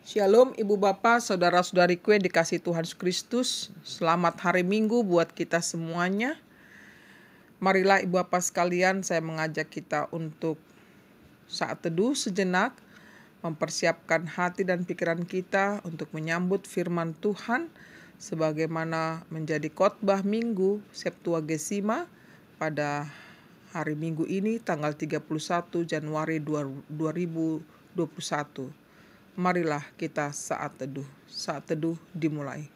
Shalom Ibu Bapak, Saudara-saudariku yang dikasihi Tuhan Yesus Kristus. Selamat hari Minggu buat kita semuanya. Marilah Ibu Bapak sekalian, saya mengajak kita untuk saat teduh sejenak, mempersiapkan hati dan pikiran kita untuk menyambut firman Tuhan sebagaimana menjadi khotbah Minggu Septuagesima pada hari Minggu ini tanggal 31 Januari 2021. Marilah kita saat teduh. Saat teduh dimulai.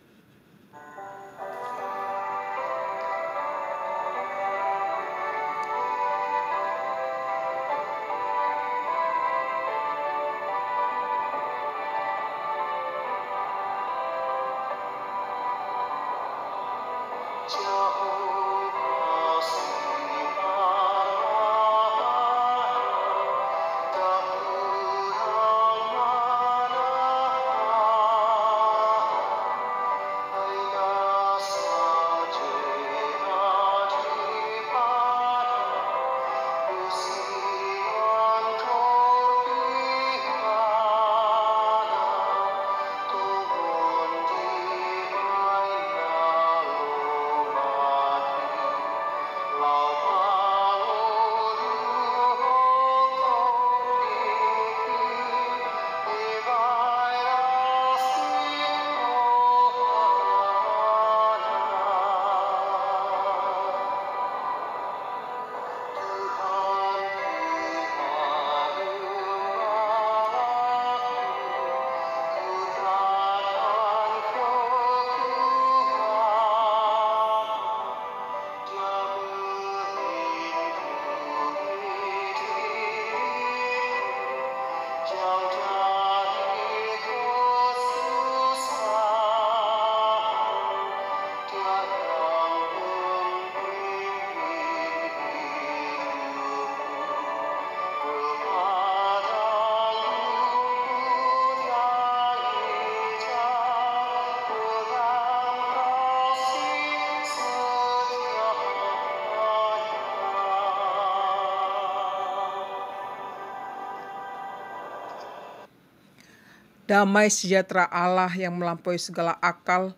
Damai sejahtera Allah yang melampaui segala akal,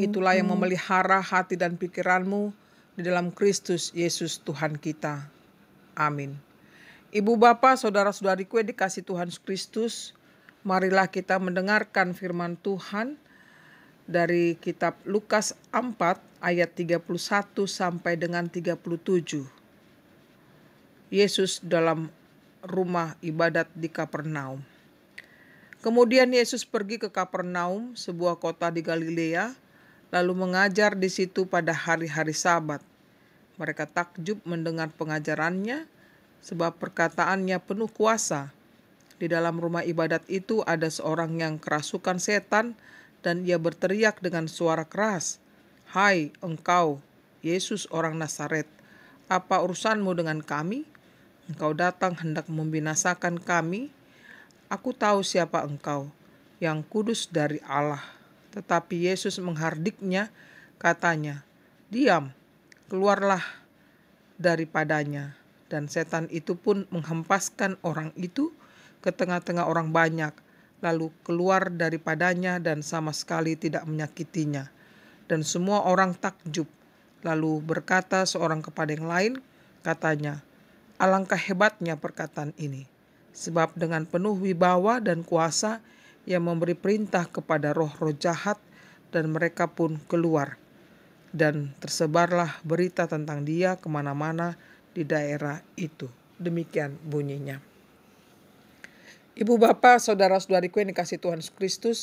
itulah yang memelihara hati dan pikiranmu di dalam Kristus Yesus Tuhan kita. Amin. Ibu Bapak, Saudara-saudariku yang dikasihi Tuhan Yesus Kristus, marilah kita mendengarkan firman Tuhan dari kitab Lukas 4 ayat 31 sampai dengan 37. Yesus dalam rumah ibadat di Kapernaum. Kemudian Yesus pergi ke Kapernaum, sebuah kota di Galilea, lalu mengajar di situ pada hari-hari Sabat. Mereka takjub mendengar pengajarannya, sebab perkataannya penuh kuasa. Di dalam rumah ibadat itu ada seorang yang kerasukan setan, dan ia berteriak dengan suara keras, "Hai engkau, Yesus orang Nazaret, apa urusanmu dengan kami? Engkau datang hendak membinasakan kami. Aku tahu siapa engkau, yang kudus dari Allah." Tetapi Yesus menghardiknya, katanya, "Diam, keluarlah daripadanya." Dan setan itu pun menghempaskan orang itu ke tengah-tengah orang banyak, lalu keluar daripadanya dan sama sekali tidak menyakitinya. Dan semua orang takjub, lalu berkata seorang kepada yang lain, katanya, "Alangkah hebatnya perkataan ini. Sebab dengan penuh wibawa dan kuasa ia memberi perintah kepada roh-roh jahat dan mereka pun keluar. Dan tersebarlah berita tentang dia kemana-mana di daerah itu." Demikian bunyinya. Ibu Bapak, Saudara-saudariku yang dikasihi Tuhan Yesus Kristus,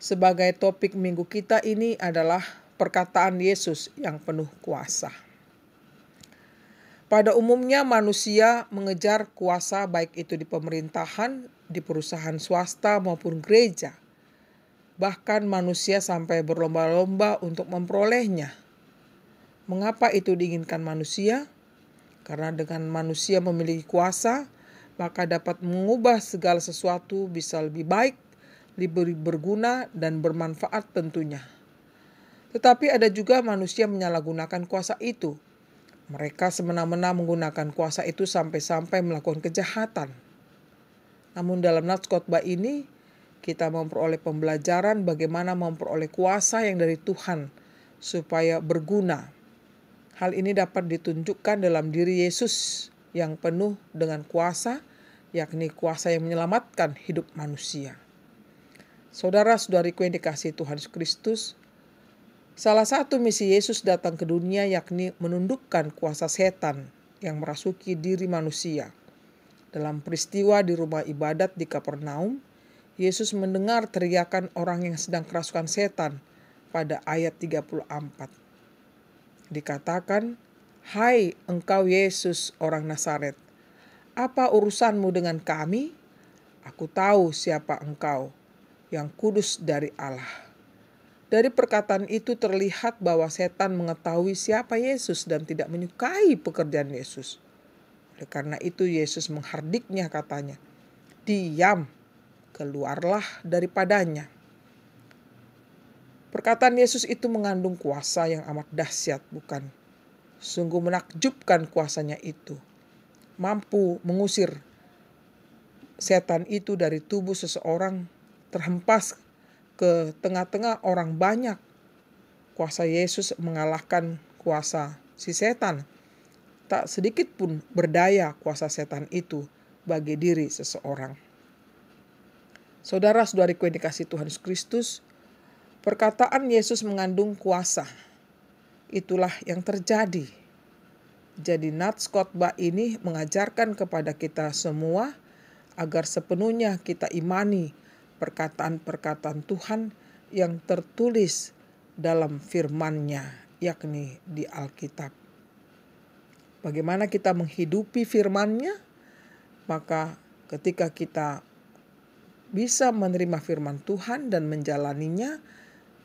sebagai topik minggu kita ini adalah perkataan Yesus yang penuh kuasa. Pada umumnya manusia mengejar kuasa baik itu di pemerintahan, di perusahaan swasta maupun gereja. Bahkan manusia sampai berlomba-lomba untuk memperolehnya. Mengapa itu diinginkan manusia? Karena dengan manusia memiliki kuasa, maka dapat mengubah segala sesuatu bisa lebih baik, lebih berguna dan bermanfaat tentunya. Tetapi ada juga manusia menyalahgunakan kuasa itu. Mereka semena-mena menggunakan kuasa itu sampai-sampai melakukan kejahatan. Namun dalam nats khotbah ini, kita memperoleh pembelajaran bagaimana memperoleh kuasa yang dari Tuhan supaya berguna. Hal ini dapat ditunjukkan dalam diri Yesus yang penuh dengan kuasa, yakni kuasa yang menyelamatkan hidup manusia. Saudara-saudariku yang dikasihi Tuhan Yesus Kristus, salah satu misi Yesus datang ke dunia yakni menundukkan kuasa setan yang merasuki diri manusia. Dalam peristiwa di rumah ibadat di Kapernaum, Yesus mendengar teriakan orang yang sedang kerasukan setan pada ayat 34. Dikatakan, "Hai engkau Yesus orang Nazaret, apa urusanmu dengan kami? Aku tahu siapa engkau, yang kudus dari Allah." Dari perkataan itu terlihat bahwa setan mengetahui siapa Yesus dan tidak menyukai pekerjaan Yesus. Oleh karena itu Yesus menghardiknya, katanya, "Diam, keluarlah daripadanya." Perkataan Yesus itu mengandung kuasa yang amat dahsyat, bukan? Sungguh menakjubkan kuasanya itu. Mampu mengusir setan itu dari tubuh seseorang, terhempas ke tengah-tengah orang banyak. Kuasa Yesus mengalahkan kuasa si setan. Tak sedikit pun berdaya kuasa setan itu bagi diri seseorang. Saudara-saudariku yang dikasihi Tuhan Yesus Kristus, perkataan Yesus mengandung kuasa. Itulah yang terjadi. Jadi nats khotbah ini mengajarkan kepada kita semua agar sepenuhnya kita imani perkataan-perkataan Tuhan yang tertulis dalam firman-Nya, yakni di Alkitab. Bagaimana kita menghidupi firman-Nya? Maka ketika kita bisa menerima firman Tuhan dan menjalaninya,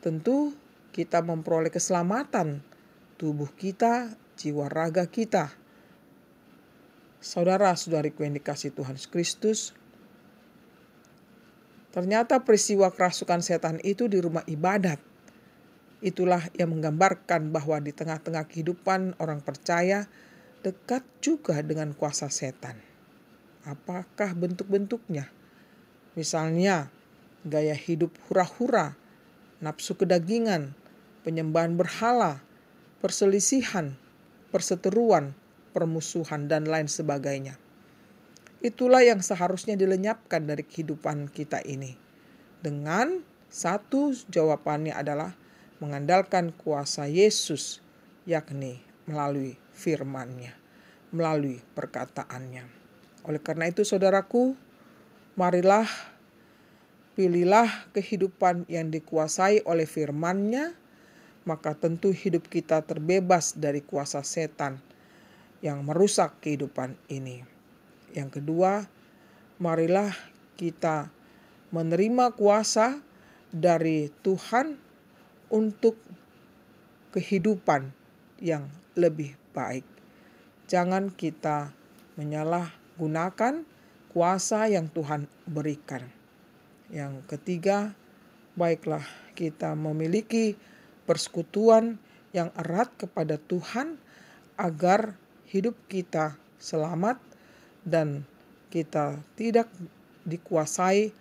tentu kita memperoleh keselamatan tubuh kita, jiwa raga kita. Saudara-saudariku yang dikasihi Tuhan Yesus Kristus, ternyata peristiwa kerasukan setan itu di rumah ibadat. Itulah yang menggambarkan bahwa di tengah-tengah kehidupan orang percaya dekat juga dengan kuasa setan. Apakah bentuk-bentuknya? Misalnya, gaya hidup hura-hura, nafsu kedagingan, penyembahan berhala, perselisihan, perseteruan, permusuhan, dan lain sebagainya. Itulah yang seharusnya dilenyapkan dari kehidupan kita ini. Dengan satu jawabannya adalah mengandalkan kuasa Yesus, yakni melalui firman-Nya, melalui perkataannya. Oleh karena itu saudaraku, marilah pilihlah kehidupan yang dikuasai oleh firman-Nya, maka tentu hidup kita terbebas dari kuasa setan yang merusak kehidupan ini. Yang kedua, marilah kita menerima kuasa dari Tuhan untuk kehidupan yang lebih baik. Jangan kita menyalahgunakan kuasa yang Tuhan berikan. Yang ketiga, baiklah kita memiliki persekutuan yang erat kepada Tuhan agar hidup kita selamat dan kita tidak dikuasai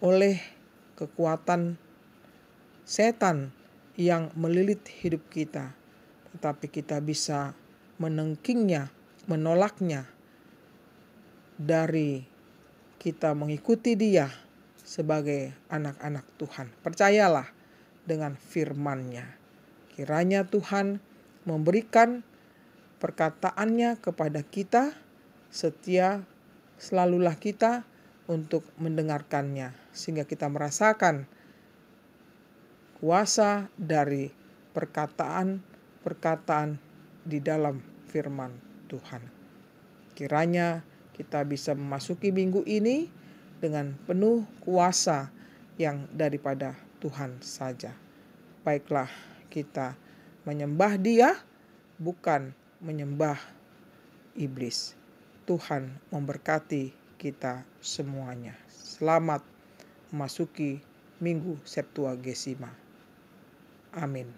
oleh kekuatan setan yang melilit hidup kita, tetapi kita bisa menengkingnya, menolaknya dari kita mengikuti Dia sebagai anak-anak Tuhan. Percayalah dengan firman-Nya. Kiranya Tuhan memberikan perkataannya kepada kita, setia selalulah kita untuk mendengarkannya, sehingga kita merasakan kuasa dari perkataan-perkataan di dalam firman Tuhan. Kiranya kita bisa memasuki minggu ini dengan penuh kuasa yang daripada Tuhan saja. Baiklah kita menyembah Dia, bukan menyembah iblis. Tuhan memberkati kita semuanya. Selamat memasuki Minggu Septuagesima. Amin.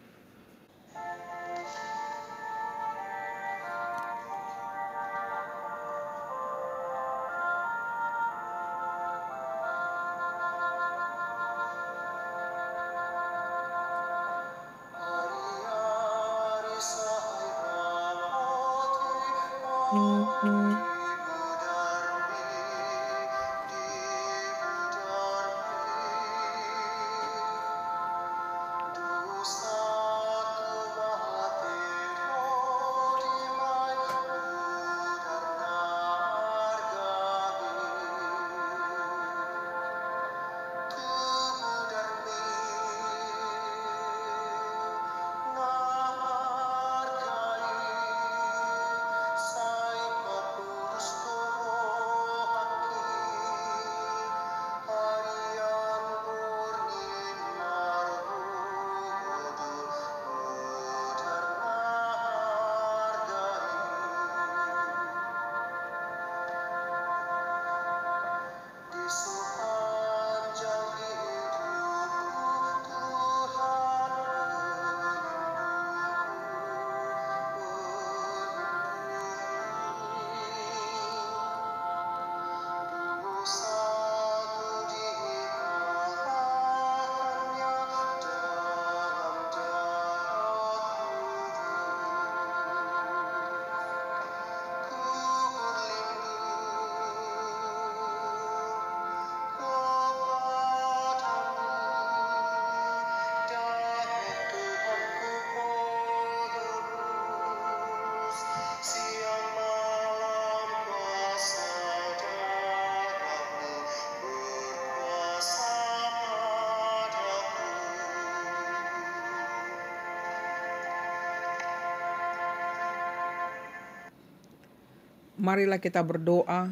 Marilah kita berdoa.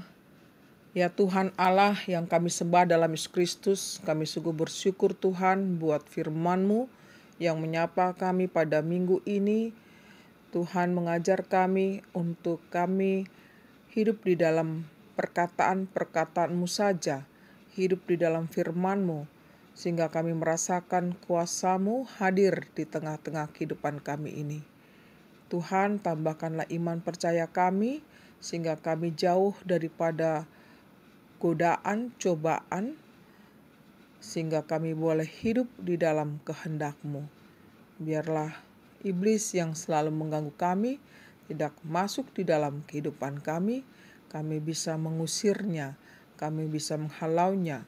Ya Tuhan Allah yang kami sembah dalam Yesus Kristus, kami sungguh bersyukur Tuhan buat firman-Mu yang menyapa kami pada minggu ini. Tuhan mengajar kami untuk kami hidup di dalam perkataan-perkataan-Mu saja, hidup di dalam firman-Mu, sehingga kami merasakan kuasa-Mu hadir di tengah-tengah kehidupan kami ini. Tuhan, tambahkanlah iman percaya kami, sehingga kami jauh daripada godaan, cobaan, sehingga kami boleh hidup di dalam kehendak-Mu. Biarlah iblis yang selalu mengganggu kami tidak masuk di dalam kehidupan kami bisa mengusirnya, kami bisa menghalaunya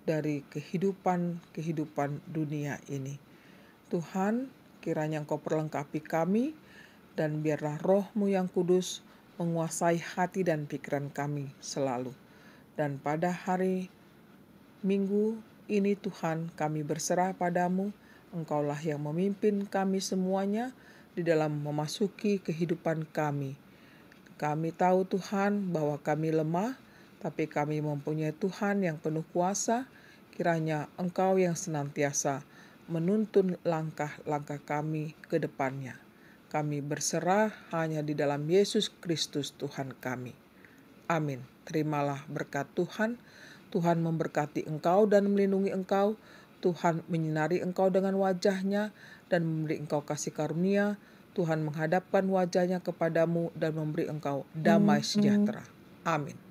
dari kehidupan dunia ini. Tuhan, kiranya Engkau perlengkapi kami, dan biarlah Roh-Mu yang kudus menguasai hati dan pikiran kami selalu. Dan pada hari Minggu ini Tuhan, kami berserah padamu. Engkaulah yang memimpin kami semuanya di dalam memasuki kehidupan kami. Kami tahu Tuhan bahwa kami lemah, tapi kami mempunyai Tuhan yang penuh kuasa. Kiranya Engkau yang senantiasa menuntun langkah-langkah kami ke depannya. Kami berserah hanya di dalam Yesus Kristus Tuhan kami. Amin. Terimalah berkat Tuhan. Tuhan memberkati engkau dan melindungi engkau. Tuhan menyinari engkau dengan wajah-Nya dan memberi engkau kasih karunia. Tuhan menghadapkan wajah-Nya kepadamu dan memberi engkau damai sejahtera. Amin.